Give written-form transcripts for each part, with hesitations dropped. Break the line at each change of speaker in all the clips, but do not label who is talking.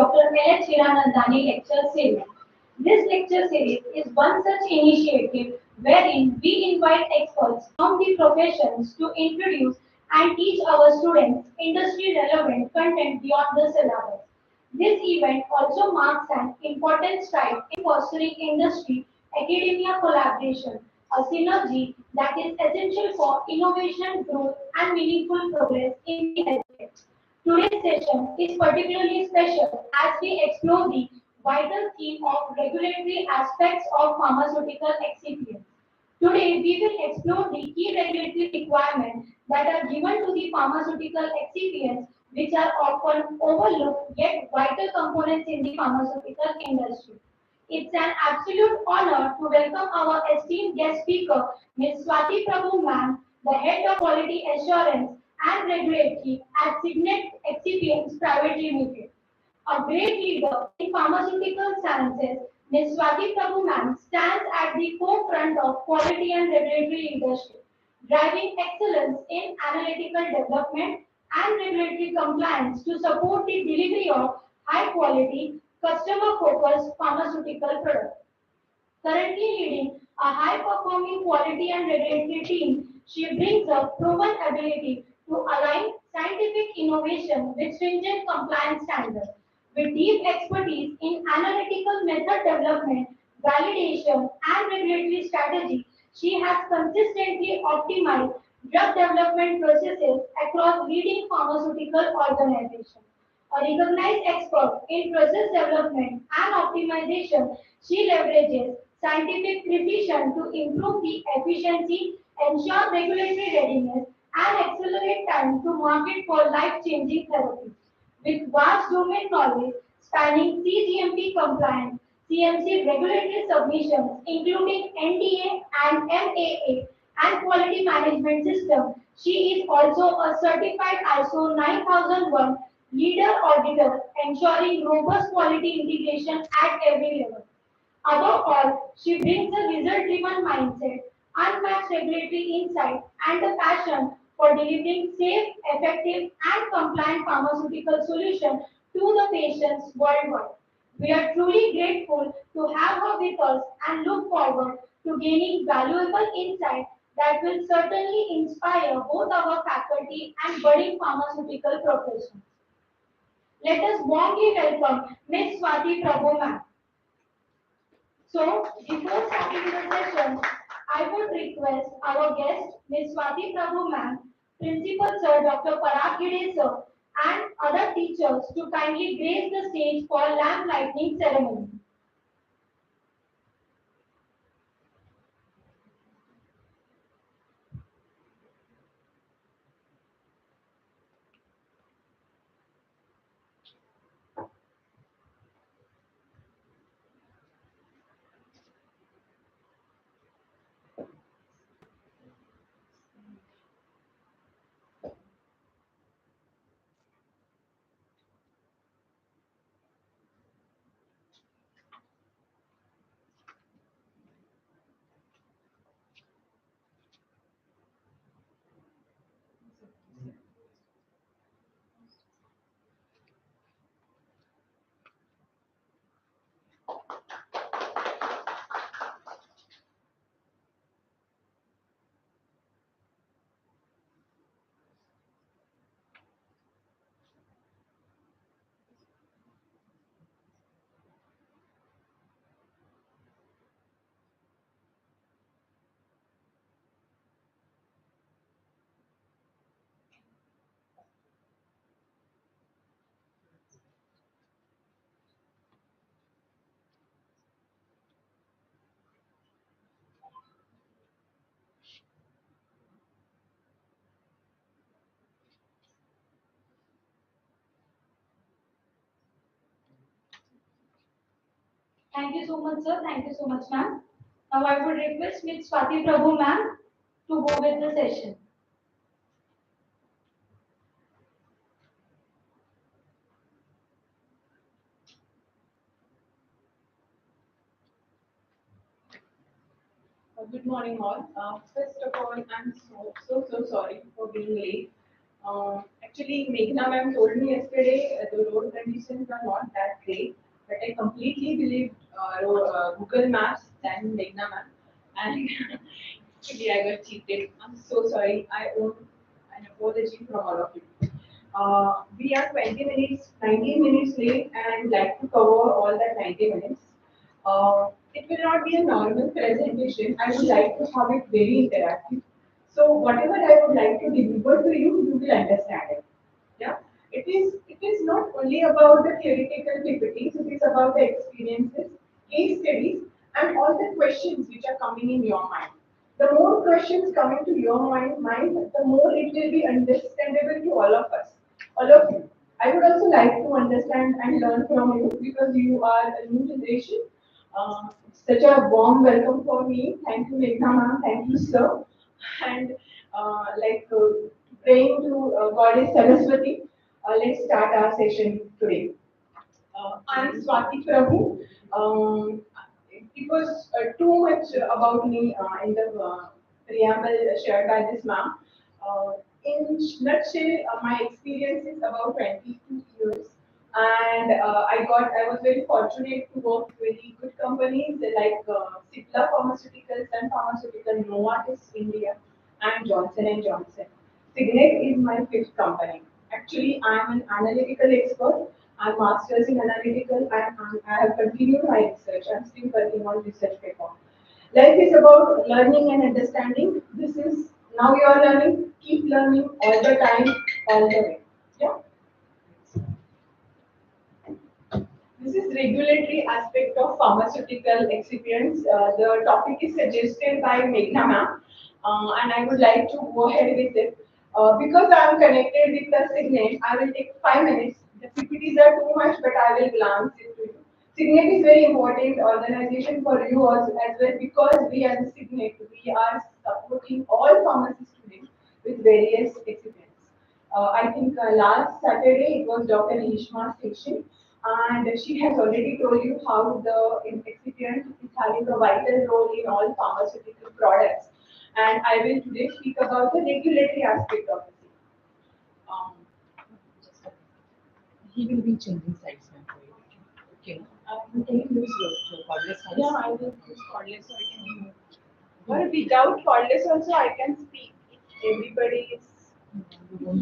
Dr. L.H. Hiranandani Lecture Series. This lecture series is one such initiative wherein we invite experts from the professions to introduce and teach our students industry relevant content beyond the syllabus. This event also marks an important stride in fostering industry academia collaboration, a synergy that is essential for innovation, growth, and meaningful progress in the healthcare. Today's session is particularly special as we explore the vital theme of regulatory aspects of pharmaceutical excipients. Today, we will explore the key regulatory requirements that are given to the pharmaceutical excipients, which are often overlooked yet vital components in the pharmaceutical industry. It's an absolute honor to welcome our esteemed guest speaker, Ms. Swati Prabhu ma'am, the Head of Quality Assurance and Regulatory at Signet Excipients Private Limited. A great leader in pharmaceutical sciences, Ms. Swati Prabhu ma'am stands at the forefront of quality and regulatory leadership, driving excellence in analytical development and regulatory compliance to support the delivery of high quality, customer focused pharmaceutical products. Currently leading a high-performing quality and regulatory team, she brings a proven ability to align scientific innovation with stringent compliance standards. With deep expertise in analytical method development, validation, and regulatory strategy, she has consistently optimized drug development processes across leading pharmaceutical organizations. A recognized expert in process development and optimization, she leverages scientific precision to improve the efficiency, ensure regulatory readiness, and accelerate time to market for life-changing therapies. With vast domain knowledge spanning CGMP compliance, CMC regulatory submissions, including NDA and MAA, and quality management system, she is also a certified ISO 9001 leader auditor, ensuring robust quality integration at every level. Above all, she brings a result-driven mindset, unmatched regulatory insight, and a passion for delivering safe, effective, and compliant pharmaceutical solutions to the patients worldwide. We are truly grateful to have her with us and look forward to gaining valuable insight that will certainly inspire both our faculty and budding pharmaceutical professionals. Let us warmly welcome Ms. Swati Prabhu ma'am. So, before starting the session, I would request our guest, Ms. Swati Prabhu ma'am, Principal Sir Dr. Parag Gide sir, and other teachers to kindly grace the stage for lamp lighting ceremony. Thank you so much, sir. Thank you so much, ma'am. Now I would request Ms. Swati Prabhu ma'am to go with the session.
Good morning, all. First of all, I'm so sorry for being late. Actually, Meghna ma'am told me yesterday the road conditions are not that great, but I completely believed Google Maps than Meghna ma'am. And actually, I got cheated. I'm so sorry. I owe an apology from all of you. We are 20 minutes, 19 minutes late, and I would like to cover all that 90 minutes. It will not be a normal presentation. I would like to have it very interactive. So whatever I would like to deliver to you, you will understand it. Yeah, it is not only about the theoretical PPTs. It is about the experiences, case studies, and all the questions which are coming in your mind. The more questions coming to your mind, the more it will be understandable to all of us, all of you. I would also like to understand and learn from you because you are a new generation. Such a warm welcome for me. Thank you, Meghna ma'am. Thank you, sir. And praying to Goddess Saraswati, let's start our session today. I'm Swati Prabhu. It was too much about me in the preamble shared by this ma'am. In nutshell, my experience is about 22 years, and I was very fortunate to work with very good companies like Cipla Pharmaceuticals and Pharmaceutical Novartis India and Johnson and Johnson. Signet is my fifth company. Actually, I am an analytical expert. I'm master's in analytical and I have continued my research. I'm still working on research paper. Life is about learning and understanding. This is now you are learning. Keep learning all the time, all the way. Yeah. This is regulatory aspect of pharmaceutical excipients. The topic is suggested by Meghna ma'am, and I would like to go ahead with it. Because I am connected with the Signet, I will take 5 minutes. The PPTs are too much, but I will glance into it. Signet is very important organization for you as well because we as a Signet, we are supporting all pharmacy students with various excipients. I think last Saturday it was Dr. Ishma's session, and she has already told you how the excipient is having a vital role in all pharmaceutical products. And I will today speak about the regulatory aspect of it. Um,
He will be changing sides now for you. Okay. Can you use your cordless sides?
yeah, I will use cordless so I can move. Or without cordless also I can speak. If everybody is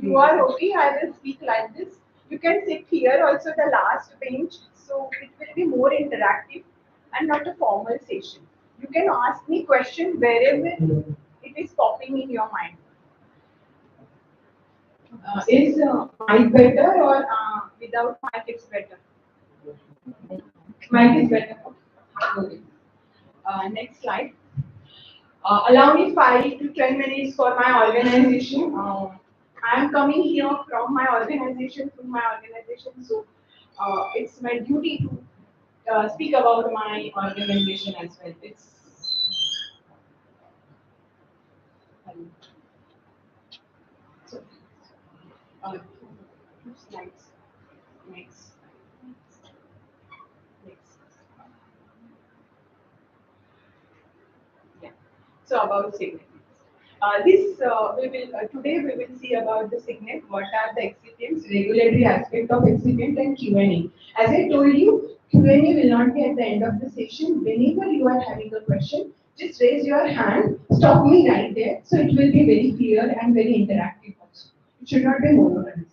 you are okay, I will speak like this. You can sit here also the last bench, so it will be more interactive and not a formal session. You can ask me question wherever it is popping in your mind. Is mic better or without mic it's better? Mic is better. Okay. Next slide. Allow me 5 to 10 minutes for my organization. I am coming here from my organization to my organization, so it's my duty to speak about my organization as well. It's so, two slides. Next, next. Yeah. So about Signet. This we will today we will see about the Signet. What are the excipients, regulatory aspect of excipient, and Q&A. As I told you, Q&A will not be at the end of the session. Whenever you are having a question, just raise your hand. Stop me right there, so it will be very clear and very interactive. Also, it should not be monotonous.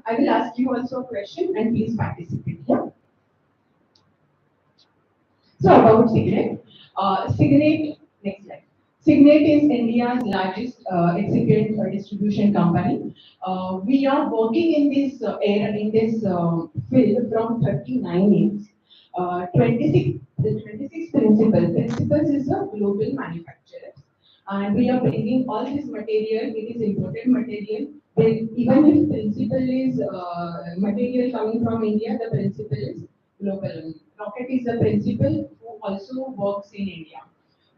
I will ask you also a question, and please participate. Yeah. So about Signet. Signet, next slide. Signet is India's largest excipient distribution company. We are working in this field from 39 years. 26 principles. Principles is a global manufacturer. And we are bringing all this material, it is imported material. Even if principle is material coming from India, the principle is global. Rocket is the principal who also works in India.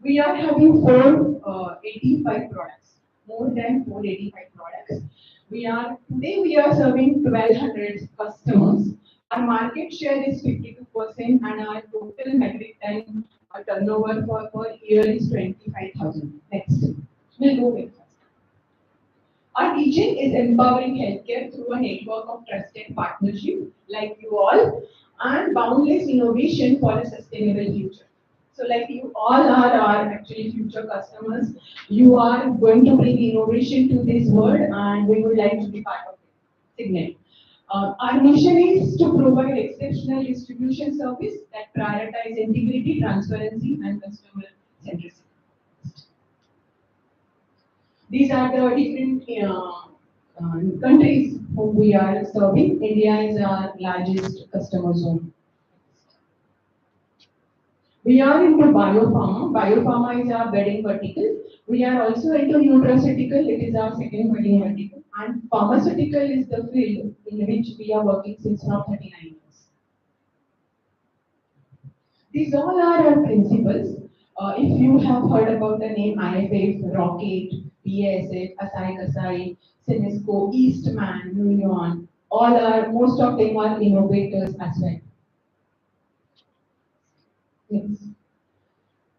We are having 485 products, more than 485 products. We are serving 1,200 customers. Our market share is 52% and our total metric ton turnover for per year is 25,000. Next, we'll go with first. Our vision is empowering healthcare through a network of trusted partnership like you all and boundless innovation for a sustainable future. So like you all are our actually future customers. You are going to bring innovation to this world and we would like to be part of it. Signet. Our mission is to provide exceptional distribution service that prioritize integrity, transparency, and customer centricity. These are the different countries whom we are serving. India is our largest customer zone. We are into biopharma. Biopharma is our bedding vertical. We are also into nutraceutical. It is our second bedding vertical. And pharmaceutical is the field in which we are working since now 39 years. These all are our principles. If you have heard about the name IFF, Rocket, BASF, Asai Kasai, Senesco, Eastman, Union, all are, most of them are innovators as well. Yes.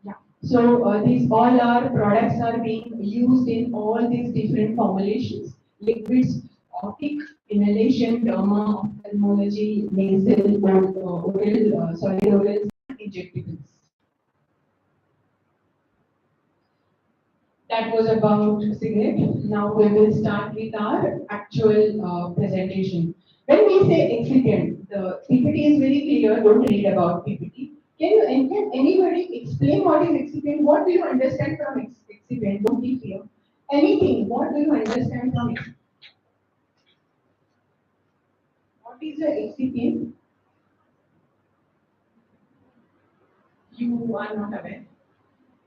Yeah. So these all our products are being used in all these different formulations, liquids, optic, inhalation, derma, ophthalmology, nasal, oral, solid orals, and injectables. That was about Signet. Now we will start with our actual presentation. When we say excipient, the PPT is very clear. Don't read about PPT. Can anybody explain what is excipient? What do you understand from excipient? Don't be fear. Anything. What do you understand from it? What is the excipient? You are not aware.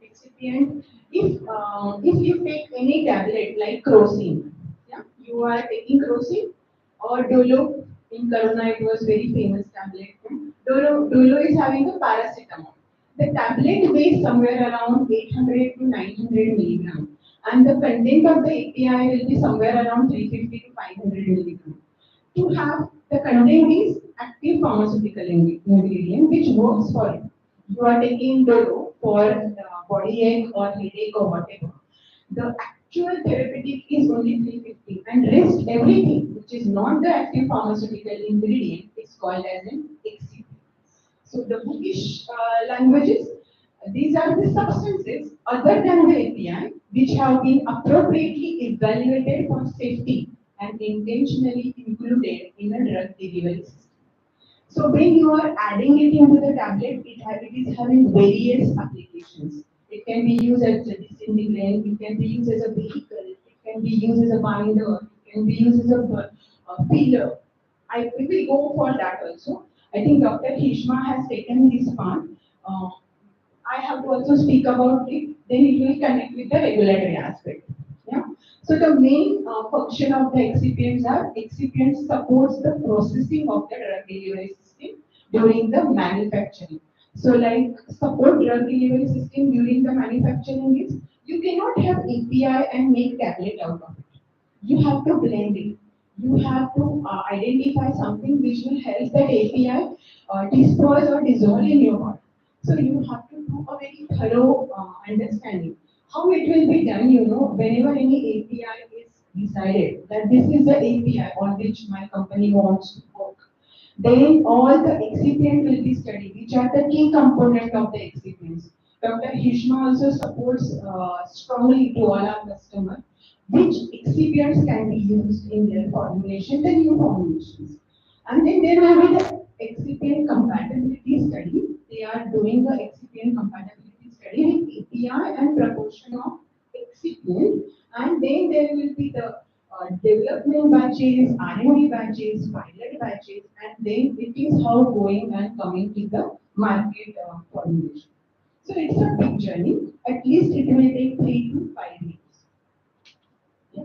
Excipient. If you take any tablet like crocin, yeah, you are taking crocin or Dolo. In Corona, it was very famous tablet. Dolo is having a paracetamol. The tablet weighs somewhere around 800 to 900 milligram, and the content of the API will be somewhere around 350 to 500 milligram. To have the content is active pharmaceutical ingredient which works for it. You are taking Dolo for body ache or headache or whatever. The actual therapeutic is only 350 and rest everything which is not the active pharmaceutical ingredient is called as an excipient. So the bookish languages, these are the substances other than the API which have been appropriately evaluated for safety and intentionally included in a drug delivery system. So when you are adding it into the tablet, it is having various applications. It can be used as a disintegrant, it can be used as a vehicle, it can be used as a binder, it can be used as a filler. We will go for that also. I think Dr. Hishma has taken this part. Uh, I have to also speak about it, then it will connect with the regulatory aspect. Yeah. So the main function of the excipients are excipients supports the processing of the drug delivery system during the manufacturing. So like support drug delivery system during the manufacturing is you cannot have API and make tablet out of it. You have to blend it. You have to identify something which will help that API dispose or dissolve in your body. So you have to do a very thorough understanding. How it will be done, whenever any API is decided that this is the API on which my company wants to work, then all the excipient will be studied, which are the key component of the excipients. Dr. Hishma also supports strongly to all our customers which excipients can be used in their formulation, the new formulations. And then there will be the excipient compatibility study. They are doing the excipient compatibility study with API and proportion of excipient. And then there will be the development batches, R&D batches, pilot batches, and then it is how going and coming to the market formulation. So it's a big journey. At least it will take 3 to 5 years. Yeah.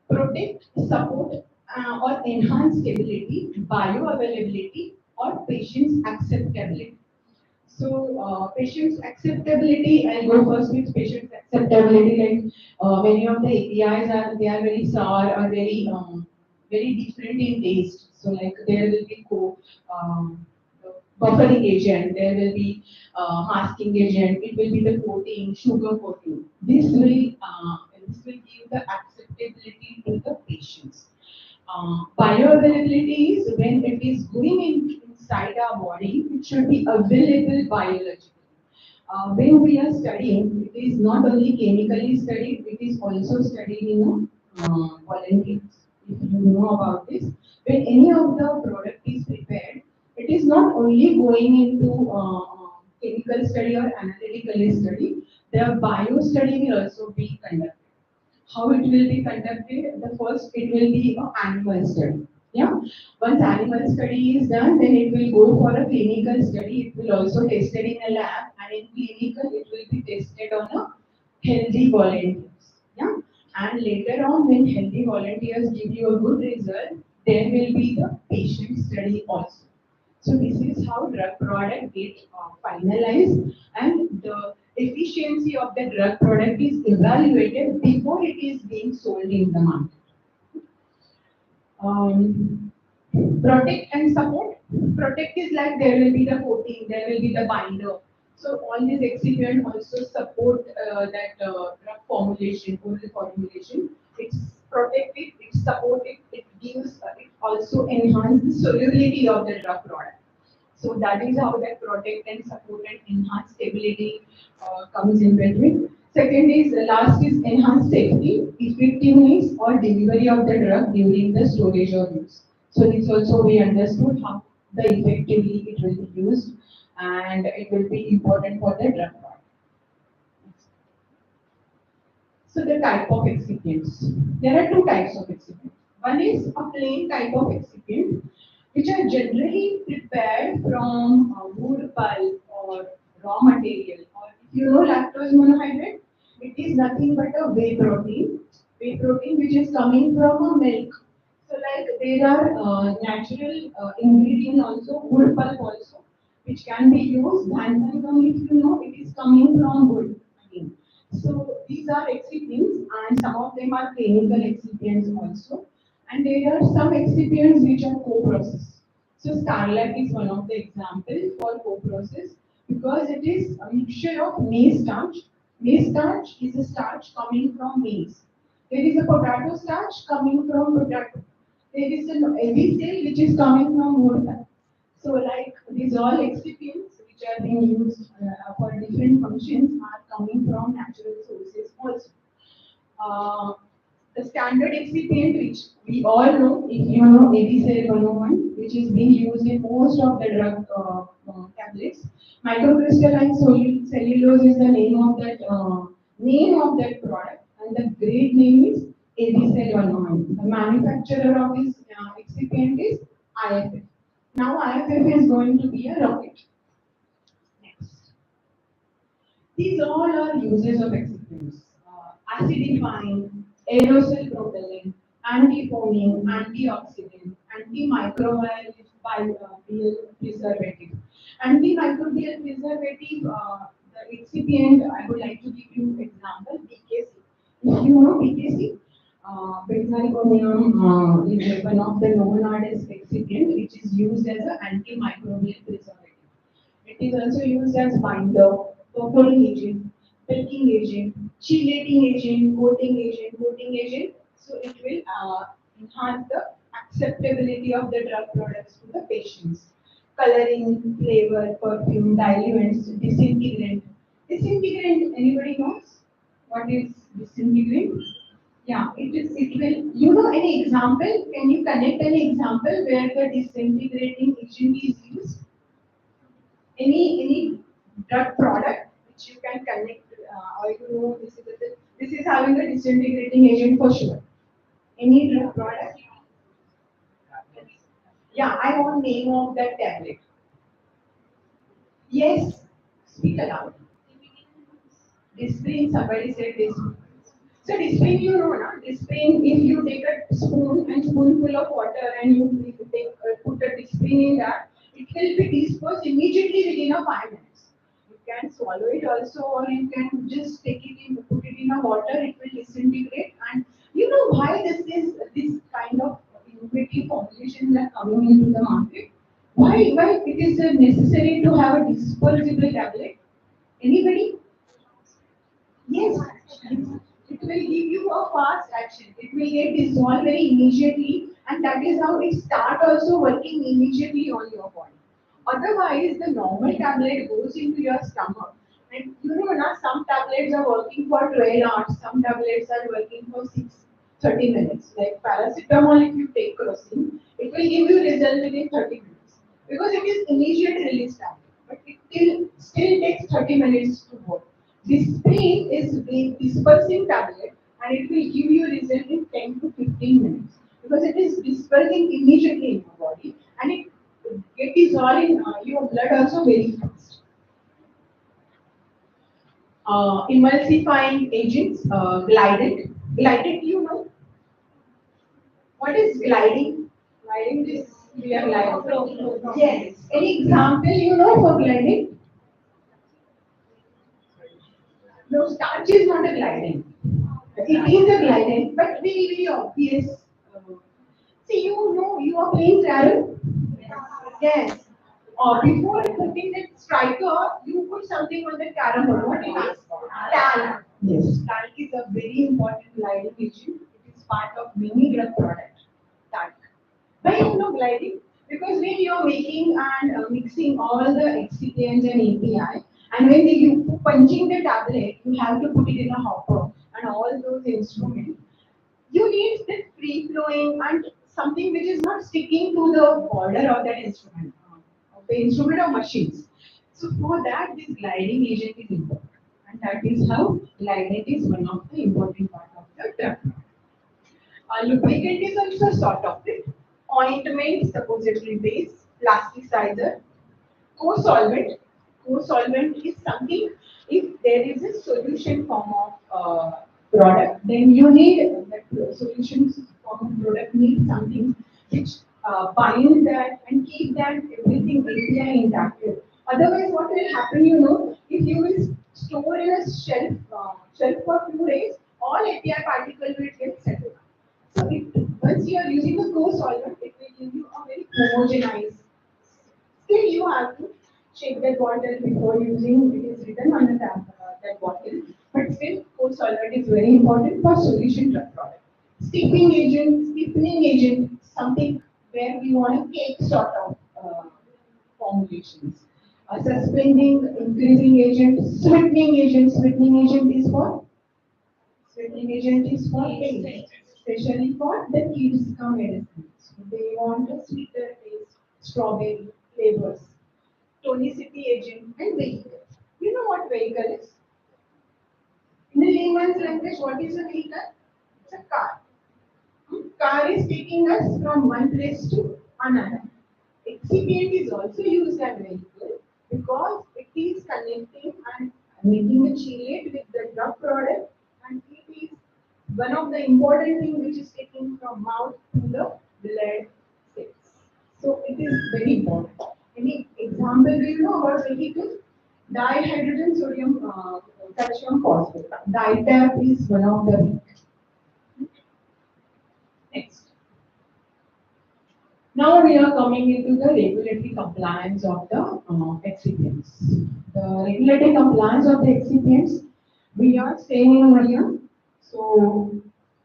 Protect, support, or enhance stability, bioavailability, or patient's acceptability. So, patient's acceptability, I'll go first with patient's acceptability. Like many of the APIs are very sour or very different in taste. So, like there will be buffering agent, there will be masking agent, it will be the coating, sugar coating. This will give the acceptability
acceptability to the patients. Bioavailability is when it is going inside our body, it should be available biologically. When we are studying, it is not only chemically studied, it is also studied in volunteers. If you know about this, when any of the product is prepared, it is not only going into chemical study or analytical study, the bio study will also be conducted. How it will be conducted? The first, it will be an animal study. Yeah. Once animal study is done, then it will go for a clinical study. It will also tested in a lab, and in clinical, it will be tested on a healthy volunteers. Yeah. And later on, when healthy volunteers give you a good result, there will be the patient study also. So this is how drug product gets finalized, and the efficiency of the drug product is evaluated before it is being sold in the market. Um, Protect and support. Protect is like there will be the coating, there will be the binder. So all these excipients also support drug formulation, oral formulation. It's protective, it's supportive, it gives, it also enhances the solubility of the drug product. So that is how that protect and support and enhance stability comes in between. Second is last is enhanced safety, effectiveness or delivery of the drug during the storage or use. So this also we understood how the effectively it will be used, and it will be important for the drug product. So the type of excipients. There are two types of excipients. One is a plain type of excipient, which are generally prepared from wood pulp or raw material. Or if you know lactose monohydrate, it is nothing but a whey protein which is coming from a milk. So like there are natural ingredient also, wood pulp also, which can be used. Xanthan gum, if you know, it is coming from wood again. So these are excipients, and some of them are chemical excipients also. And there are some excipients which are co-processed. So Starlight is one of the examples for co-process because it is a mixture of maize starch. Maize starch is a starch coming from maize. There is a potato starch coming from potato. There is an heavy cell which is coming from wood. So like these all excipients which are being used for different functions are coming from natural sources also. Uh, the standard excipient which we all know, if you know ABCL 101, which is being used in most of the drug tablets. Microcrystalline cellulose is the name of that product, and the grade name is ABCL 101. The manufacturer of this excipient is IFF. Now IFF is going to be a rocket. Next. These all are uses of excipients. Acidifying, aerosol propellant, antifoaming, antioxidant, antimicrobial preservative. Antimicrobial preservative, the excipient, I would like to give you example, BKC. If you know BKC, benzalkonium is one of the known as excipient which is used as an antimicrobial preservative. It is also used as binder, buffering agent, packing agent, chelating agent, coating agent. So it will enhance the acceptability of the drug products to the patients. Coloring, flavor, perfume, diluents, disintegrant. Disintegrant, anybody knows what is disintegrant? Yeah, it is. It will. You know any example? Can you connect any example where the disintegrating agent is used? Any drug product which you can connect or you know this is having a disintegrating agent for sure. Any drug product? Yeah, I want name of that tablet. Yes, speak aloud. Disprin, somebody said disprin. So disprin, you know, na? Disprin, if you take a spoon and spoonful of water and you take, put a disprin in that, it will be dispersed immediately within a 5 minutes. You can swallow it also, or you can just take it in, put it in a water. It will disintegrate. And you know why this kind of innovative formulations are coming into the market? Why it is necessary to have a disposable tablet? Anybody? Yes, it It will give you a fast action. It will get dissolved very immediately, and that is how it start also working immediately on your body. Otherwise, the normal tablet goes into your stomach, and you know, now some tablets are working for 12 hours, some tablets are working for 30 minutes. Like paracetamol, if you take crocin, it will give you result within 30 minutes because it is immediate release tablet, but it still takes 30 minutes to work. This spray is a dispersing tablet and it will give you result in 10 to 15 minutes because it is dispersing immediately in your body and it get dissolved in your blood also very fast. Emulsifying agents, glidant. Glidant, you know what is gliding? Gliding is we are gliding. Yes. Any example you know for gliding? No, starch is not a glidant. It is a glidant, but very, very obvious. Uh, See, you know, you are playing carrom. Yes. Or before putting that striker, you put something on the carrom board. What it is? Talc. Yes. Talc is a very important gliding agent. It is part of many drug products. Talc. Why you know gliding? Because when you are making and mixing all the excipients and API, and when you punching the tablet, you have to put it in a hopper and all those instruments. You need that free flowing and something which is not sticking to the border of that instrument, of the instrument or machines. So for that, this gliding agent is important, and that is how gliding is one of the important part of the drug. Lubricant is also sort of it. Ointment, suppository base, plasticizer, co-solvent. Co-solvent is something, if there is a solution form of product, then you need that solution form of product needs something which bind that and keep that everything API intact. Otherwise, what will happen, you know, if you will store in a shelf for few days, all API particle will get settled. So once you are using a co-solvent, it will give you a very homogenized. Still, you have to check that bottle before using. It is written on the that bottle, but still, co-solvent is very important for solution drug product. Stiffening agent, something where we want a cake sort of formulations. Suspending, increasing agent, sweetening agent. Sweetening agent is for taste, especially for the kids come medicines. They want a sweeter taste, strawberry flavors. Tonicity agent and vehicle. You know what vehicle is? In the layman's language, what is a vehicle? It's a car. Car is taking us from one place to another. Excipient is also used as vehicle because it is connecting and making a chelate with the drug product and it is one of the important things which is taken from mouth to the blood cells. So it is very important. Any example do you know about vehicle? Dihydrogen sodium calcium phosphate. DITAP is one of the next. Now we are coming into the regulatory compliance of the excipients. The regulatory compliance of the excipients, we are staying over here. So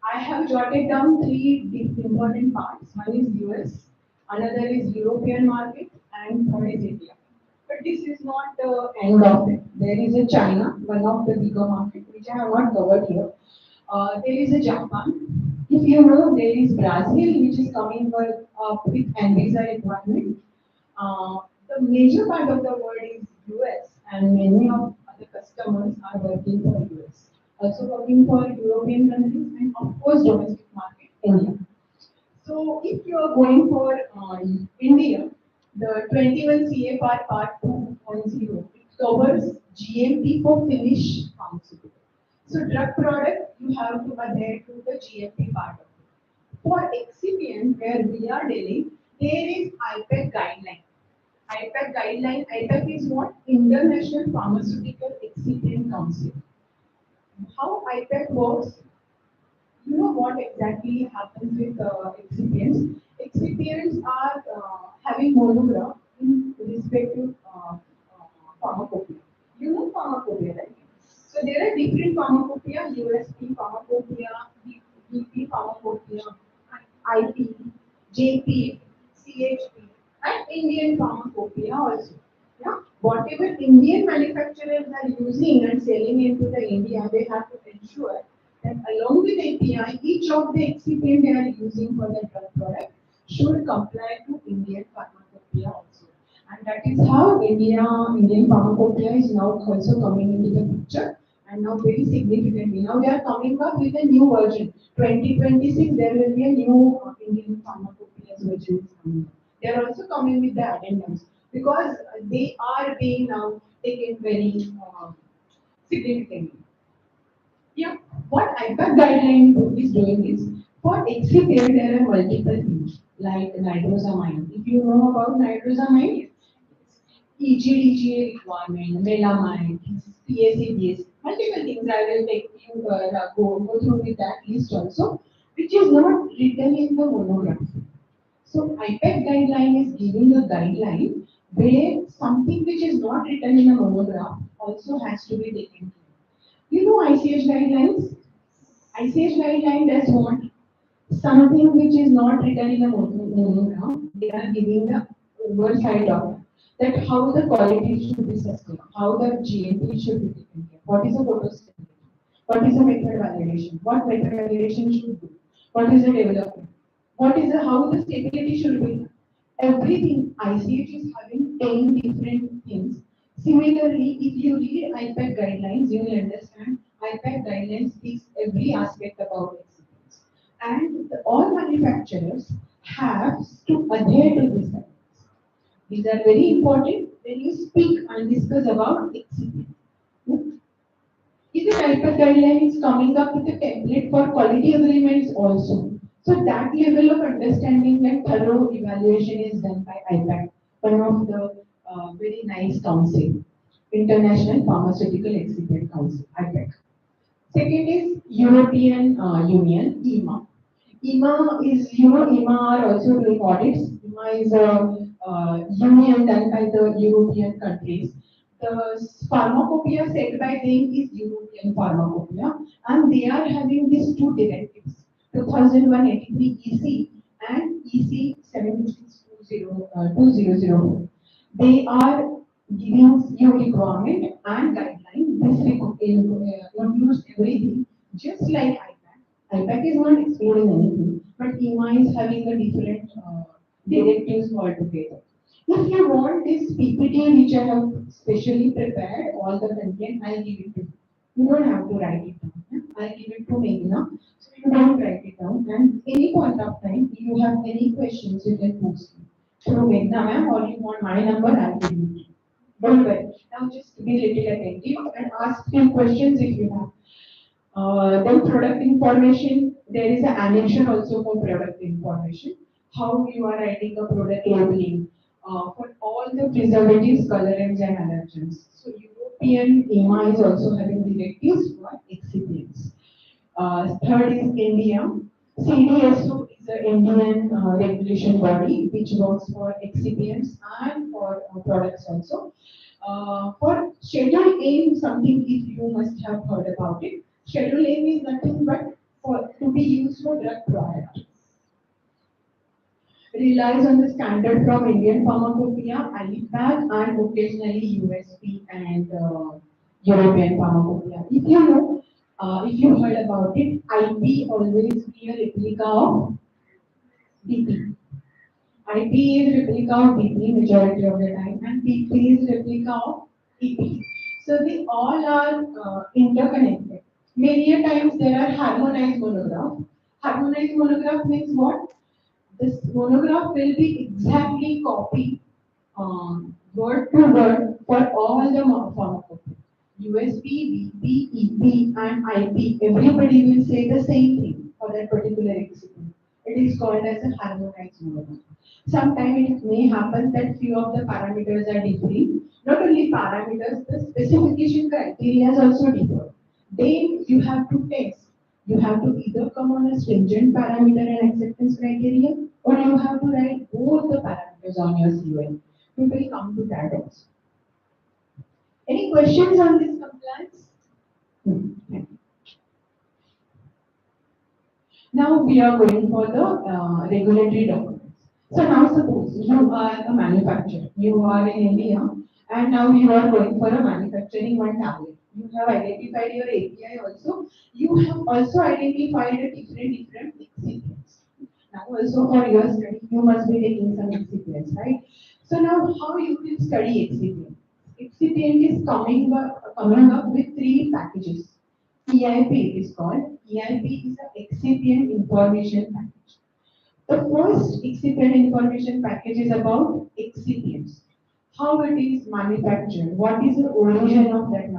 I have jotted down three important parts. One is US, another is European market, and third is India. But this is not the end of it. There is a China, one of the bigger market, which I have not covered here. There is a Japan. If you know, there is Brazil, which is coming with ANVISA requirement. The major part of the world is US, and many of the customers are working for US. Also working for European countries, and of course domestic market, India. So if you are going for India, the 21 CFR Part 2.0 it covers GMP for finished pharmaceutical. So drug product you have to adhere to the GMP part of it. For excipient where we are dealing, there is IPEC guideline. IPEC is what? International Pharmaceutical Excipient Council. How IPEC works? You know what exactly happens with excipients? Excipients are having monograph in respect to pharmacopoeia. You know pharmacopoeia, right? So there are different pharmacopoeia, USP pharmacopoeia, BP pharmacopoeia, IP, JP, CHP, and Indian pharmacopoeia also. Yeah, whatever Indian manufacturers are using and selling into the India, they have to ensure that along with API, each of the excipient they are using for the drug product should comply to Indian pharmacopoeia also. And that is how Indian pharmacopoeia is now also coming into the picture and now very significantly. Now they are coming up with a new version. 2026 there will be a new Indian pharmacopoeia version is coming up. They are also coming with the addendums because they are being now taken very significantly. Yeah, what IPAC guideline is doing is for excipient there are multiple things like nitrosamine. If you know about nitrosamine, EGDGA requirement, melamine, PACBS, multiple things. I will take you go through with that list also, which is not written in the monograph. So IPAC guideline is giving a guideline where something which is not written in a monograph also has to be taken care. You know ICH guidelines? ICH guideline does want something which is not written in a monograph. They are giving the oversight of that how the quality should be sustained, how the GMP should be taken care. What is the photostability? What is the method validation? What method validation should do? What is the development? What is the how the stability should be? Everything ICH is having 10 different things. Similarly, if you read IPAC guidelines, you will understand IPAC guidelines speaks every aspect about excellence. And all manufacturers have to adhere to these guidelines. These are very important when you speak and discuss about excellence. Even IPAC guideline is coming up with a template for quality agreements also. So that level of understanding and thorough evaluation is done by IPAC, one of the very nice council, International Pharmaceutical Excipient Council, IPAC. Second is European Union, EMA. EMA is, EMA are also doing audits. EMA is a union done by the European countries. The pharmacopoeia set by them is European pharmacopoeia, and they are having these two directives, 2001-83 EC and EC 756-2004. They are giving you requirement and guideline. This includes everything, just like IPAC. IPAC is not excluding anything, but EMA is having a different directives altogether. If you want this PPT, which I have specially prepared, all the content, I'll give it to you. You don't have to write it down. Yeah? I'll give it to Meghna, so you don't write it down. And any point of time, if you have any questions, you can post me through Meghna ma'am, or you want my number, I'll give it to you. Don't worry. Now just be little attentive and ask few questions if you have. Then product information, there is an annexation also for product information. How you are writing a product labeling for all the preservatives, colorants and allergens. So European EMA is also having directives for excipients. Third is India. CDSO is an Indian regulation body which works for excipients and for products also. For Schedule A, something if you must have heard about it. Schedule A is nothing but to be used for drug product. Relies on the standard from Indian Pharmacopoeia, IPAC, and occasionally USP and European Pharmacopoeia. If you know, if you heard about it, IP always be a replica of DP. IP is replica of DP majority of the time, and PP is replica of EP. So they all are interconnected. Many a times there are harmonized monograph. Harmonized monograph means what? This monograph will be exactly copied word to word for all the pharmacopoeia. USP, BP, EP, and IP. Everybody will say the same thing for that particular excipient. It is called as a harmonized monograph. Sometimes it may happen that few of the parameters are differing. Not only parameters, the specification criteria is also differ. Then you have to test. You have to either come on a stringent parameter and acceptance criteria, or you have to write both the parameters on your COL. We will come to that also. Any questions on this compliance? Hmm. Now we are going for the regulatory documents. So now suppose you are a manufacturer, you are in India, and now you are going for a manufacturing one tablet. You have identified your API also. You have also identified a different excipients. Now also for your study, you must be taking some excipients, right? So now how you will study excipient? Excipient is coming up with three packages. EIP is called. EIP is an excipient information package. The first excipient information package is about excipients. How it is manufactured, what is the origin of that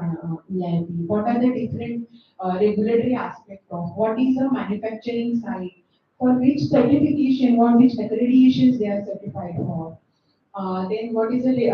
EIP, what are the different regulatory aspects of, what is the manufacturing site, for which certification, what which accreditations they are certified for. Then what is the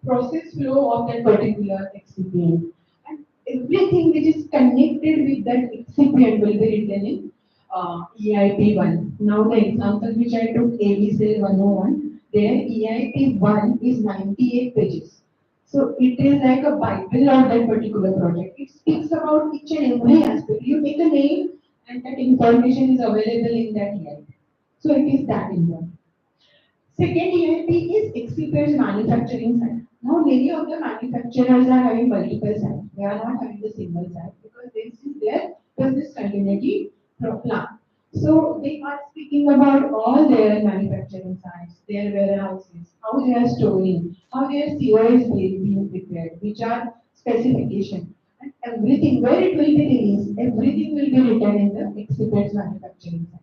process flow of that particular excipient, and everything which is connected with that excipient will be written in EIP1. Now the example which I took ABC 101, there EIP1 is 98 pages. So it is like a Bible of that particular project. It speaks about each and every aspect. You take a name and that information is available in that EIP. So it is that important. Second EIP is excipient manufacturing site. Now many of the manufacturers are having multiple sites. They are not having the single site because this is their business continuity plan. So they are speaking about all their manufacturing sites, their warehouses, how they are storing, how their CO is being prepared, which are specification, and everything, where it will be released, everything will be written in the excipient manufacturing site.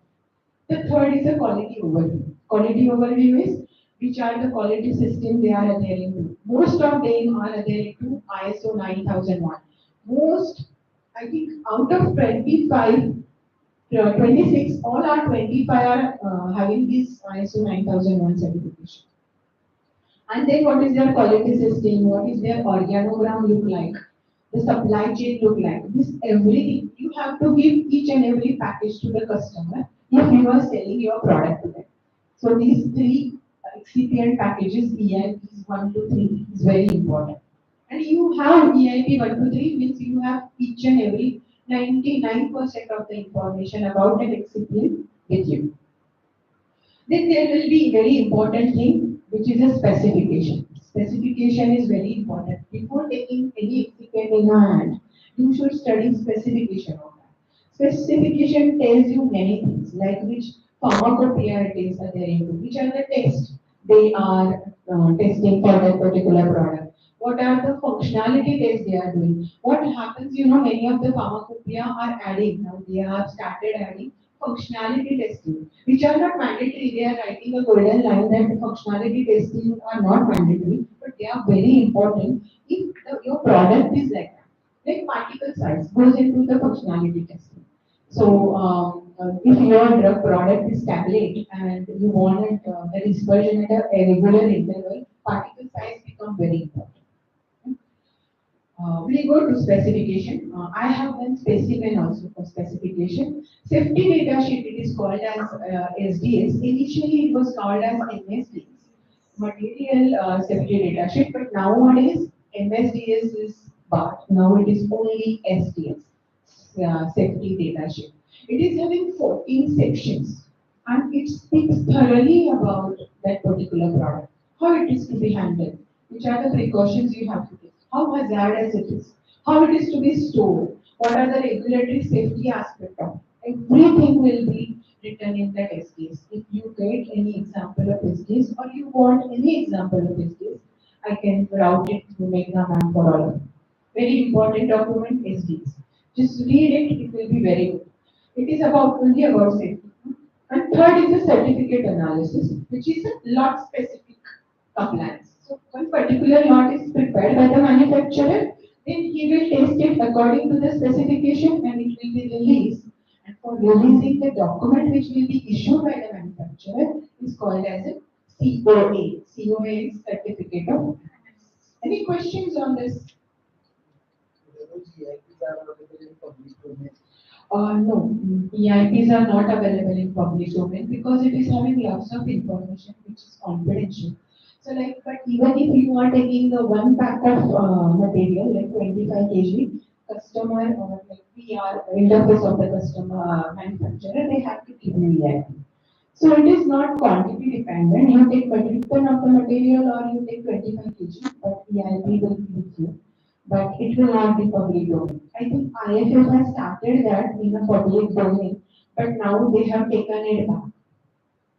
The third is a quality overview. Quality overview is which are the quality system they are adhering to. Most of them are adhering to ISO 9001. Most, I think, out of 25, 26, all are 25 are having this ISO 9001 certification. And then what is their quality system? What is their organogram look like? The supply chain look like? This everything. You have to give each and every package to the customer if you are selling your product to them. So these three excipient packages, EIPs 1 to 3, is very important. And you have EIP 1 to 3 means you have each and every 99% of the information about that excipient with you. Then there will be very important thing which is a specification. Specification is very important. Before taking any excipient in your hand, you should study specification of that. Specification tells you many things like which pharmacopoeia it is adhering to, which are the tests they are testing for that particular product. What are the functionality tests they are doing? What happens, many of the pharmacopoeia are adding, now they have started adding functionality testing, which are not mandatory. They are writing a golden line that functionality testing are not mandatory, but they are very important if your product is like that. Like particle size goes into the functionality testing. So if your drug product is tablet and you want the dispersion at a regular interval, particle size become very important. We go to specification. I have one specimen also for specification. Safety data sheet, it is called as SDS. Initially, it was called as MSDS, material safety data sheet, but nowadays MSDS is but now it is only SDS, safety data sheet. It is having 14 sections and it speaks thoroughly about that particular product, how it is to be handled, which are the precautions you have to take, how hazardous it is, how it is to be stored, what are the regulatory safety aspect of it. Everything will be written in that SDS. If you get any example of SDS or you want any example of SDS, I can route it to Meghna ma'am for all of you. Very important document SDS. Just read it, it will be very good. It is about only about safety. And third is the certificate analysis, which is a lot specific compliance. So one particular lot is prepared by the manufacturer, then he will test it according to the specification and it will be released. And for releasing the document which will be issued by the manufacturer is called as a COA. COA is certificate of. Any questions on this? No, EIPs are not available in public domain because it is having lots of information which is confidential. So like, but even if you are taking the one pack of material like 25 kg, customer or like PR interface of the customer manufacturer, they have to give you EIP. So it is not quantity dependent. You take 20% of the material or you take 25 kg, but EIP will be with you. But it will not be public domain. I think IFF has started that in a public domain, but now they have taken it back.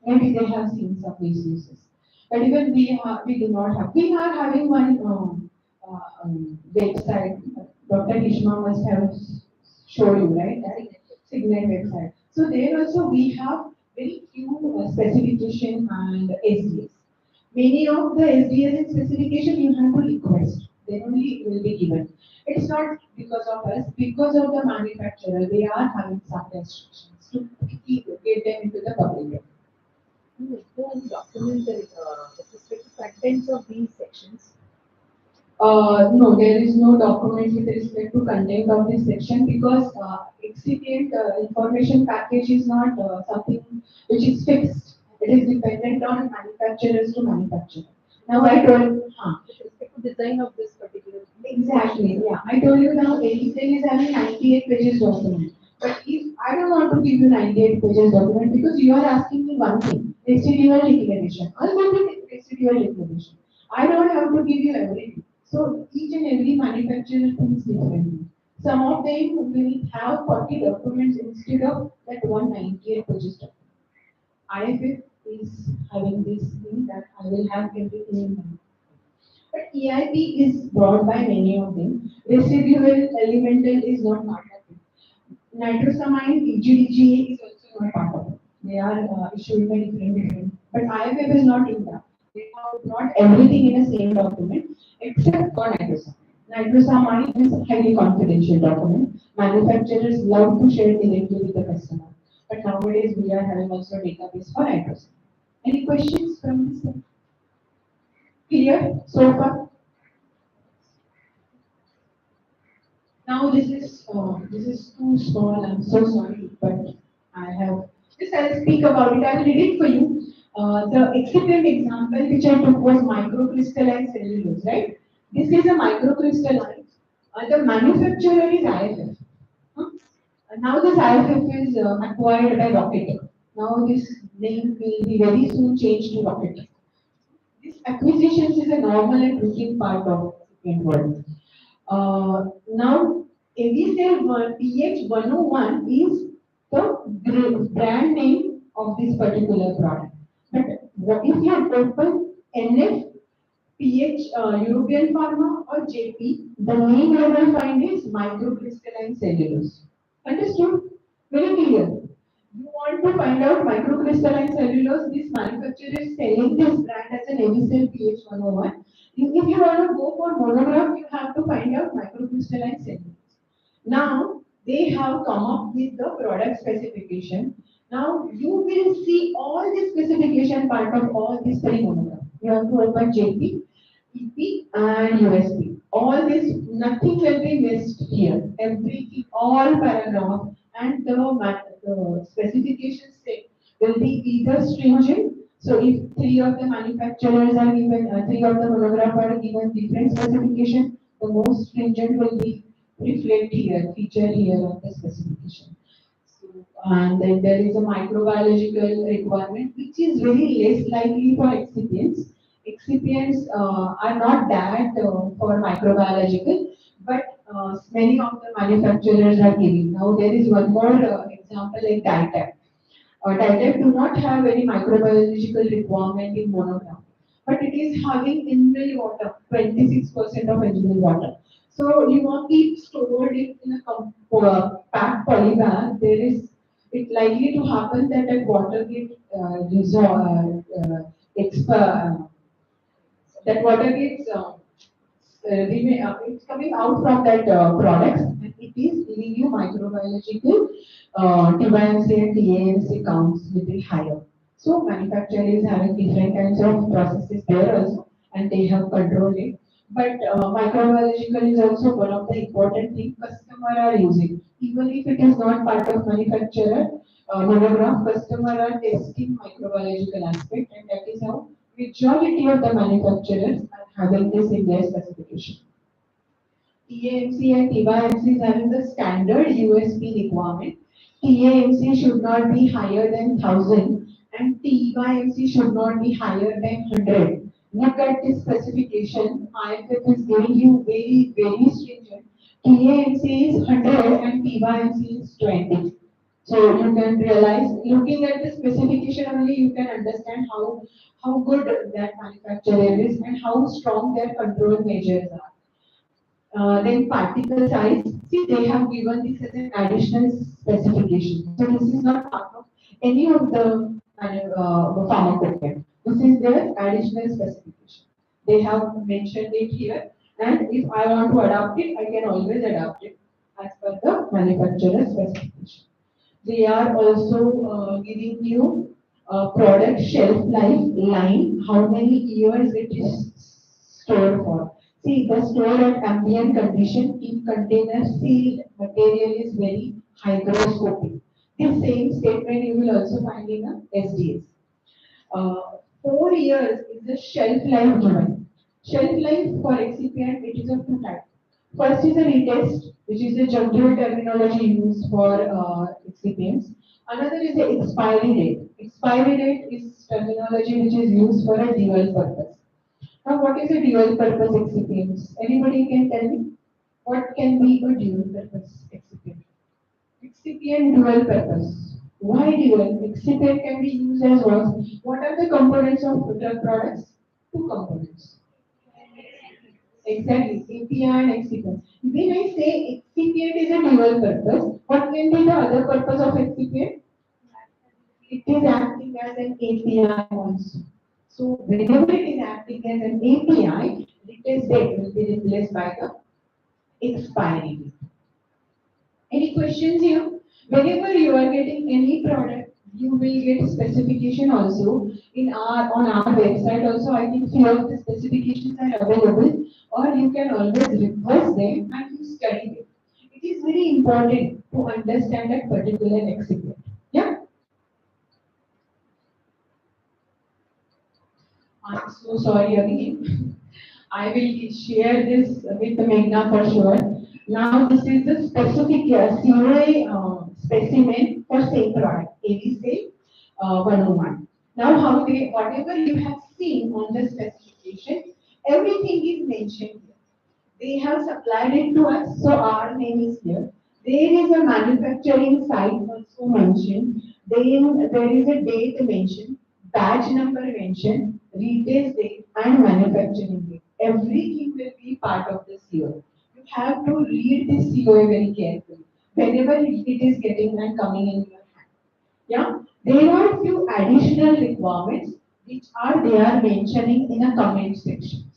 Maybe they have seen some misuses. But even we do not have. We are having one website. Dr. Ishma must have showed you, right? That Signet website. So there also we have very few specification and SDS. Many of the SDS and specification you have to request. Then only it will be given. It's not because of us, because of the manufacturer. They are having some restrictions to get them into the public.
Is there any document with respect to contents of these sections?
No, there is no document with respect to content of this section because excipient information package is not something which is fixed. It is dependent on manufacturers to manufacturer. Now I told,
With respect to design of this particular.
exactly, yeah. I told you now Excel is having 98 pages document. But if I don't want to give you 98 pages document because you are asking me one thing, residual declaration. I'll go to residual declaration. I don't have to give you everything. So each and every manufacturer thinks differently. Some of them will have 40 documents instead of that 198 pages document. IFF is having this thing that I will have everything in mind. But EIP is brought by many of them. Residual elemental is not part of it. Nitrosamine, EGDGA is also not part of it. They are issued by different. But IFF is not in that. They have brought everything in the same document except for nitrosamine. Nitrosamine is a highly confidential document. Manufacturers love to share directly with the customer. But nowadays we are having also a database for nitrosamine. Any questions from this? Clear so far? Now this is too small. I'm so sorry, but I have just I'll speak about it. I'll read it for you. The excipient example which I took was microcrystalline cellulose, right? This is a microcrystalline. The manufacturer is IFF. Huh? Now this IFF is acquired by Rocket. Now this name will be very soon changed to Rocket. This acquisitions is a normal and routine part of excipient world. Now, AVCell PH 101 is the brand name of this particular product. But if you open NF, PH, European Pharma or JP, the name you will find is microcrystalline cellulose. Understood? Very clear. You want to find out microcrystalline cellulose, this manufacturer is selling this brand as an AVCell PH 101. If you want to go for monograph, you have to find out microcrystalline cellulose. Now, they have come up with the product specification. Now, you will see all the specification part of all these three monographs. You have to open JP, EP, and USP. All this, nothing will be missed here. Everything, all paragraph, and the specification state will be either stringent. So if three of the manufacturers are given, three of the monograph are given different specification, the most stringent will be reflect here, feature here of the specification. So, and then there is a microbiological requirement, which is very less likely for excipients. Excipients are not that for microbiological, but many of the manufacturers are giving. Now there is one more example like Ditec. Ditec do not have any microbiological requirement in monograph, but it is having in-mill water, 26% of in-mill water. So you want to keep stored it in a packed poly bag. There is it likely to happen that a water get that water gets it's coming out from that product and it is giving you microbiological TYMC and TAMC counts little higher. So manufacturer is having different kinds of processes there also and they have controlled it. But microbiological is also one of the important things customer are using. Even if it is not part of manufacturer, monograph customer are testing microbiological aspect and that is how majority of the manufacturers are having this in their specification. TAMC and TYMC is having the standard USP requirement. TAMC should not be higher than 1000 and TYMC should not be higher than 100. Look at this specification. IFF is giving you very stringent. TAMC is 100 and TYMC is 20. So you can realize, looking at the specification only, you can understand how good that manufacturer is and how strong their control measures are. Then particle size, see they have given this as an additional specification. So this is not part of any of the pharmacopoeia. This is their additional specification. They have mentioned it here, and if I want to adopt it, I can always adopt it as per the manufacturer specification. They are also giving you product shelf life line, how many years it is stored for. See, the store at ambient condition in container sealed material is very hygroscopic. This same statement you will also find in a SDS. 4 years is the shelf life given. Shelf life for excipient, it is of two types. First is a retest, which is the general terminology used for excipients. Another is the expiry date. Expiry date is terminology which is used for a dual purpose. Now, what is a dual purpose excipients? Anybody can tell me what can be a dual purpose excipient? Excipient dual purpose. Why dual? Excipient can be used as well. What are the components of drug products? Two components. Exactly, API and excipient. When I say excipient is a dual purpose, what can be the other purpose of excipient? It is acting as an API also. So whenever it is acting as an API, retest date will be replaced by the expiry date. Any questions here? Whenever you are getting any product, you will get specification also in our on our website. Also, I think few of the specifications are available, or you can always request them and you study them. It is very important to understand that particular excipient. Yeah. I'm so sorry again. I will share this with Meghna for sure. Now this is the specific COA specimen for same product, ABC 101. Now how they, whatever you have seen on the specification, everything is mentioned here. They have supplied it to us, so our name is here. There is a manufacturing site also mentioned. Then there is a date mentioned, batch number mentioned, retail date, and manufacturing date. Everything will be part of the COA. You have to read this COA very carefully whenever it is getting and coming in your hand. Yeah, there are few additional requirements which are they are mentioning in a comment section.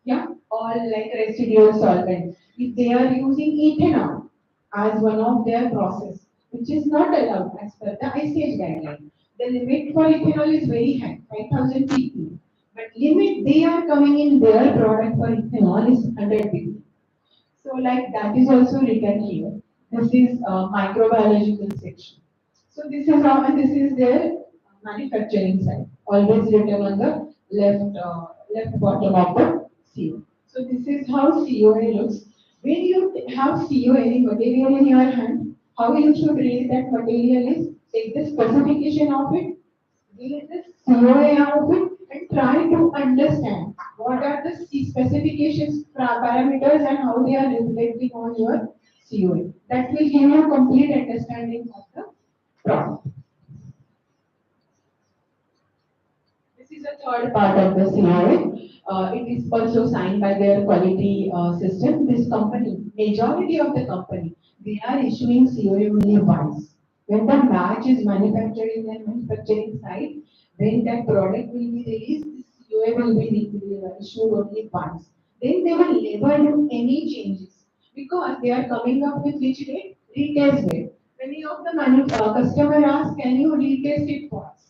Yeah, all like residual solvent. If they are using ethanol as one of their process, which is not allowed as per the ICH guideline. The limit for ethanol is very high, 5,000 ppm. But limit they are coming in their product for ethanol is 100 ppm. So like that is also written here. This is microbiological section. So this is how, and this is their manufacturing side. Always written on the left bottom of the CO. So this is how COA looks. When you have COA any material in your hand, how you should read that material is take the specification of it, read the COA of it, and try to understand what are the specifications, parameters, and how they are reflecting on your COA. That will give you a complete understanding of the product. This is a third part of the COA. It is also signed by their quality system. This company, majority of the company, they are issuing COA only once. When the batch is manufactured in their manufacturing site, when that product will be released, this COA will be issued only once. Then they will never do any changes because they are coming up with which date? Retest date. Many of the customer ask, can you retest it for us?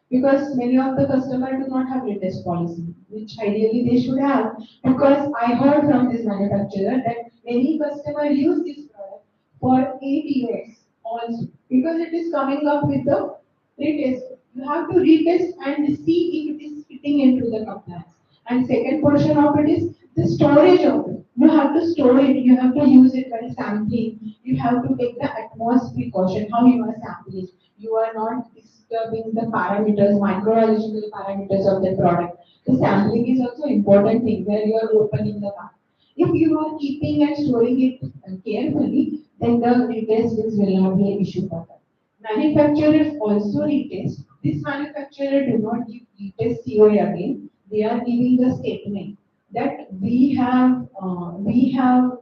Because many of the customers do not have retest policy, which ideally they should have. Because I heard from this manufacturer that many customers use this product for 8 years also, because it is coming up with the retest. You have to retest and see if it is fitting into the compliance. And second portion of it is the storage of it. You have to store it, you have to use it while sampling, you have to take the utmost precaution how you are sampling. You are not disturbing the parameters, microbiological parameters of the product. The sampling is also important thing where you are opening the pack. If you are keeping and storing it carefully, then the retest will not be an issue for that. Manufacturers also retest. This manufacturer do not give retest COA again. They are giving the statement that we have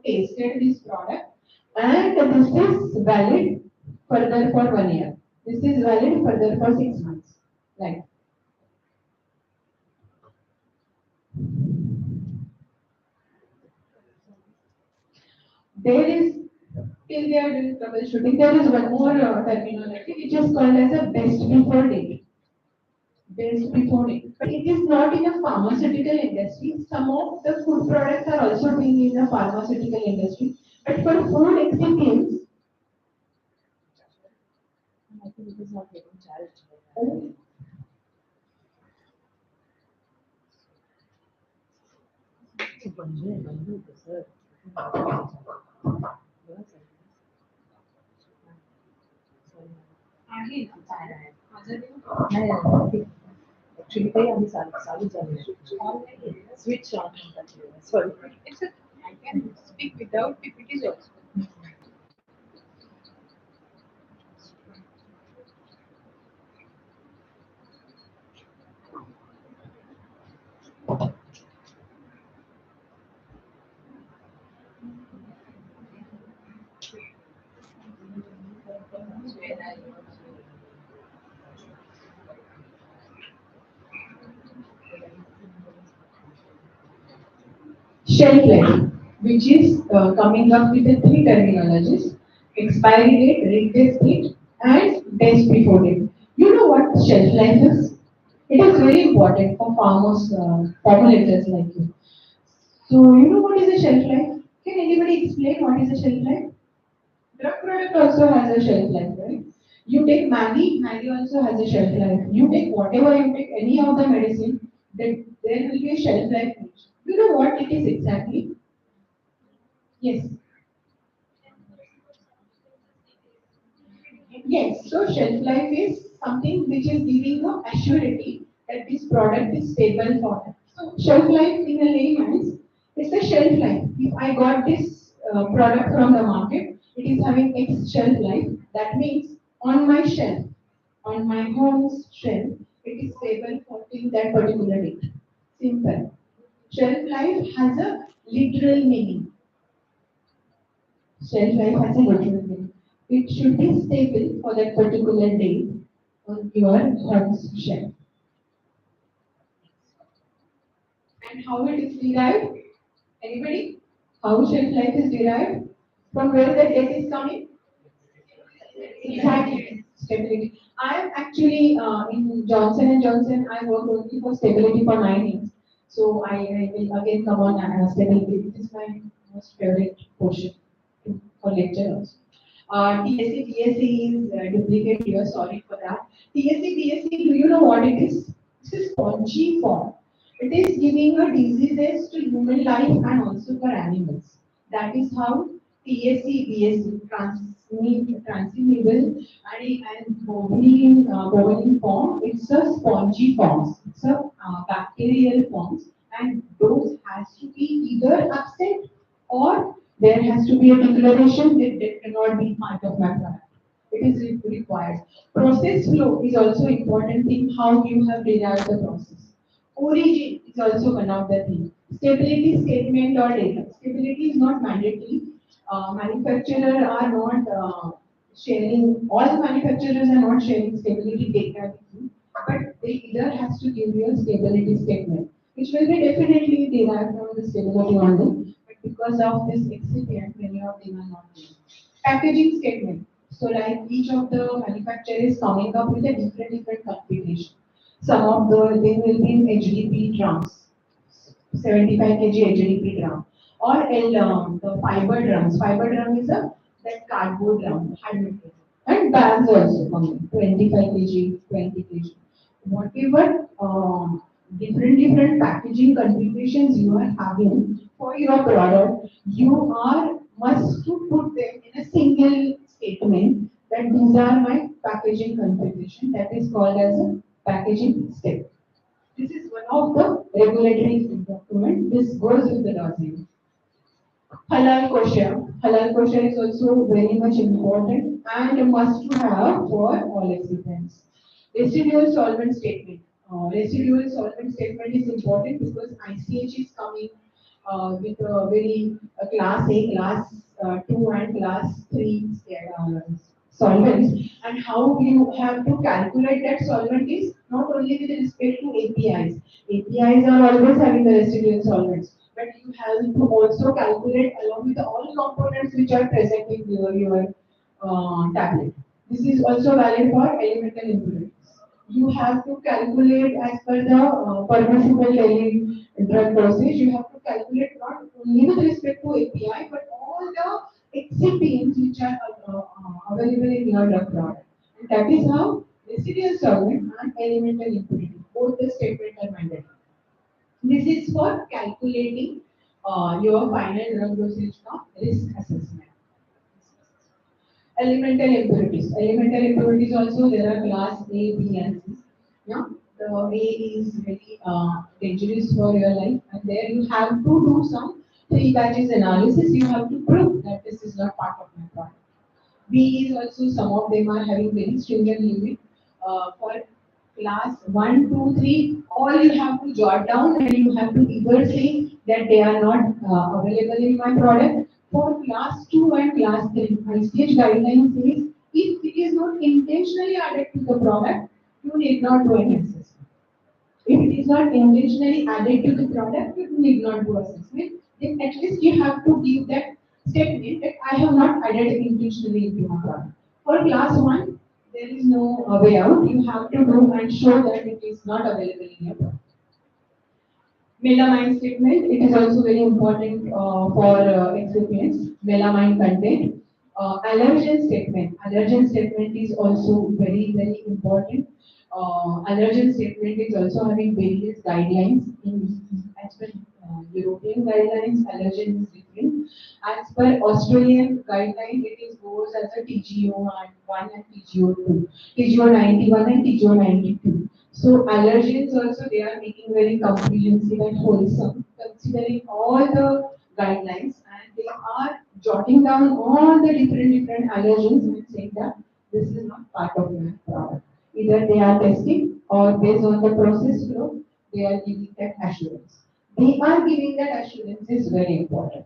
tasted this product and this is valid further for 1 year. This is valid further for 6 months. Like there is till they are doing troubleshooting, there is one more terminology which is called as a best before date. Best before date. But it is not in the pharmaceutical industry. Some of the food products are also being in the pharmaceutical industry. But for food excipients,
I think it is not getting charged.
oh,
So, Bandu, sir.
आहे ना माझं
नाही actually काही आम्ही चालू झालं switch on म्हणतात sorry
it's a I can speak without PPTs also.
shelf life, which is coming up with the three terminologies: expiry date, retest date, and best before date. You know what shelf life is? It is very important for farmers, formulators like you. So, you know what is a shelf life? Can anybody explain what is a shelf life? Drug product also has a shelf life, right? You take Maggi, Maggi also has a shelf life. You take whatever you take, any of the medicine, then there will be a shelf life. You know what it is exactly? Yes. Yes, so shelf life is something which is giving a assurity that this product is stable for. So shelf life in a layman's, it's a shelf life. If I got this product from the market, it is having X shelf life. That means on my shelf, on my home's shelf, it is stable for till that particular date. Simple. Shelf life has a literal meaning. Shelf life has a literal meaning. It should be stable for that particular day on your home's shelf. And how it is derived? Anybody? How shelf life is derived? From where the date is coming? Exactly. Stability. I am actually in Johnson and Johnson. I work only for stability for 9 years. So I will again come on stability. It is my most favorite portion for lecture also. TSC, PSC is duplicate here. Sorry for that. TSC, PSC. Do you know what it is? It's a spongy form. It is giving a diseases to human life and also for animals. That is how TSC, BSC, transmissible and bovine form. It's a spongy form. It's a bacterial form, and those has to be either absent or there has to be a declaration that that cannot be part of my product. It is required. Process flow is also important thing. How you have derived the process. Origin is also one of the things. Stability statement or data. Stability is not mandatory. Manufacturers are not sharing, all the manufacturers are not sharing stability data with you, but they either has to give you a stability statement, which will be definitely derived from the stability only, but because of this excipient, many of them are not doing. Packaging statement. So like each of the manufacturers coming up with a different configuration. Some of the they will be in HDP drums, 75 kg HDP drum, or the fiber drums. Fiber drum is a that cardboard drum, handmade, and bags also coming 25 kg, 20 kg. Whatever different packaging configurations you are having for your product, you are must to put them in a single statement that these are my packaging configuration. That is called as a packaging step. This is one of the regulatory document. This goes with the dosing. Halal kosher. Halal kosher is also very much important and a must to have for all excipients. Residual solvent statement. Residual solvent statement is important because ICH is coming with a very class A, class 2 and class 3 solvents, and how you have to calculate that solvent is not only with respect to APIs. APIs are always having the residual solvents, but you have to also calculate along with all components which are present in your tablet. This is also valid for elemental impurities. You have to calculate as per the permissible daily drug dosage. You have to calculate not only with respect to API but all the excipients which are available in your drug product. And that is how residual solvent and elemental impurity, both the statements are mandatory. This is for calculating your final drug dosage of risk assessment. Elemental impurities. Elemental impurities also there are class A, B, and C. Yeah, the A is very dangerous for your life, and there you have to do some three batches analysis. You have to prove that this is not part of my product. B is also some of them are having very stringent limit for class 1, 2, 3. All you have to jot down and you have to either say that they are not available in my product. For class 2 and class 3, ICH guidelines says if it is not intentionally added to the product, you need not do an assessment. If it is not intentionally added to the product, you need not do assessment. Then at least you have to give that statement that I have not added intentionally into my product. For class 1, there is no way out. You have to do and show that it is not available in your product. Melamine statement, it is also very important for excipients, melamine content. Allergen statement. Allergen statement is also very important. Allergen statement is also having various guidelines. As per European guidelines, allergen is different. As per Australian guideline, it is goes as a TGO1 and TGO2, TGO91 and TGO92. So allergens also they are making very comprehensive and wholesome, considering all the guidelines, and they are jotting down all the different allergens and saying that this is not part of my product. Either they are testing or based on the process flow, they are giving that assurance. They are giving that assurance is very important.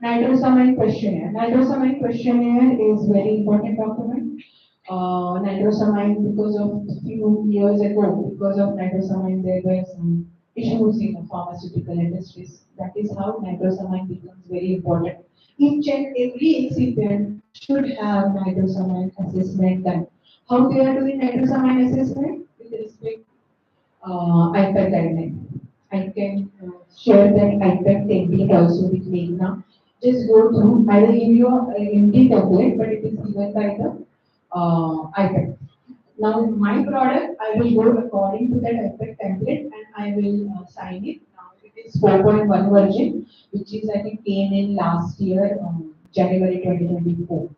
Nitrosamine questionnaire. Nitrosamine questionnaire is very important document. Nitrosamine, because of few years ago, because of nitrosamine, there were some issues in the pharmaceutical industries. That is how nitrosamine becomes very important. Each and every excipient should have nitrosamine assessment done. How they are doing nitrosamine assessment? With respect IPAC guideline. I can share that IPAC template also with Meghna. Just go through. I will give you an empty template, but it is given by the IPAC. Now, my product, I will go according to that IPAC template and I will sign it. Now, it is 4.1 version, which is, I think, came in last year, January 2024.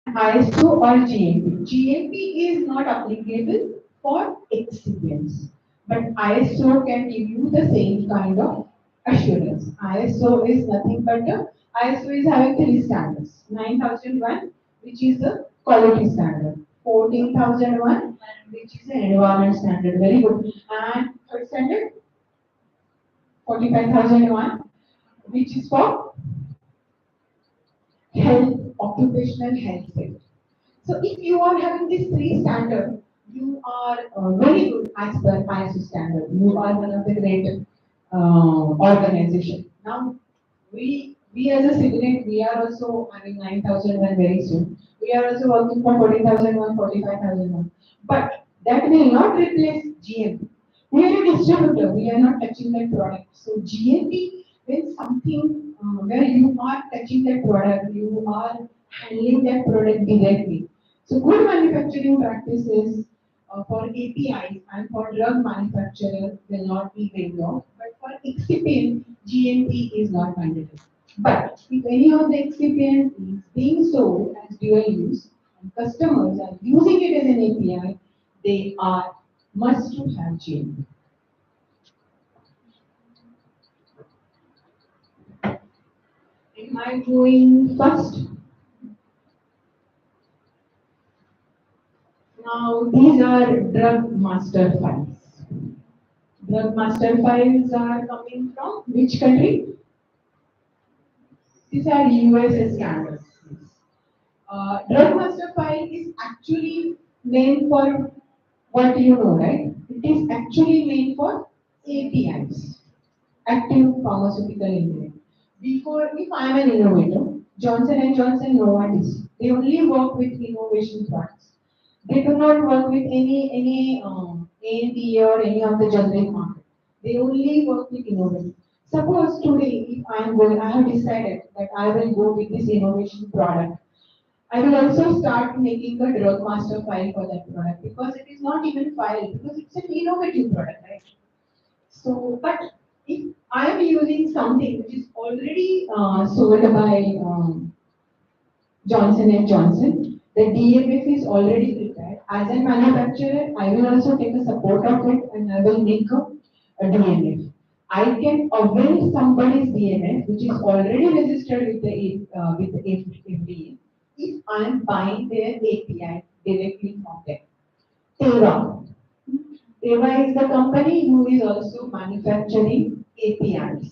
And ISO or GMP. GMP is not applicable for excipients, but ISO can give you the same kind of assurance. ISO is nothing but the ISO is having three standards. 9001, which is the quality standard. 14001, which is the environment standard. Very good. And third standard, 45001, which is for health, occupational health safety. So if you are having these three standards, you are very good as per ISO standard. You are one of the great organization. Now, we as a Signet, we are also having 9001 very soon. We are also working for 40,001, 45,001. But that will not replace GMP. We are a distributor. We are not touching that product. So GMP is something where you are touching that product. You are handling that product directly. So good manufacturing practices for APIs and for drug manufacturer will not be waived off, but for excipient, GMP is not mandatory. But if any of the excipient is being sold as dual use and customers are using it as an API, they are must to have GMP. Am I going first? Now, these are drug master files. Drug master files are coming from which country? These are US standards. Drug master file is actually meant for what you know, right? It is actually meant for APIs, active pharmaceutical ingredient. Before, if I am an innovator, Johnson and Johnson Novartis, they only work with innovation products. They do not work with any A&D or any of the generic market. They only work with innovation. Suppose today, if I am going, I have decided that I will go with this innovation product. I will also start making a drug master file for that product because it is not even filed because it's an innovative product, right? So, but if I am using something which is already sold by Johnson and Johnson, the DMF is already prepared. As a manufacturer, I will also take a support of it and I will make a DMF. I can avail somebody's DMF which is already registered with the FDA if I am buying their API directly from them. Teva. Teva is the company who is also manufacturing APIs.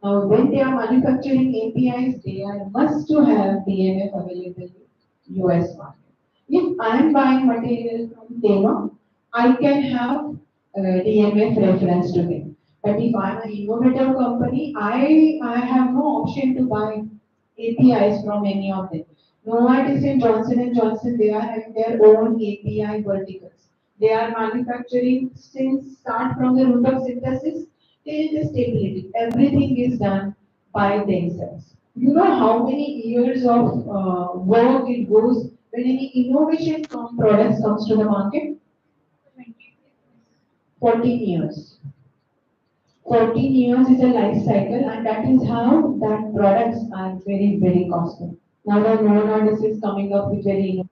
Now, when they are manufacturing APIs, they are must to have DMF available in US market. If I am buying material from Teva, I can have DMF reference to them. But if I am an innovative company, I have no option to buy APIs from any of them. Novartis and Johnson, they are having their own API verticals. They are manufacturing since start from the root of synthesis till the stability. Everything is done by themselves. You know how many years of work it goes when any innovation from products comes to the market? 14 years. 14 years is a life cycle, and that is how that products are very, very costly. Now the Novartis is coming up with very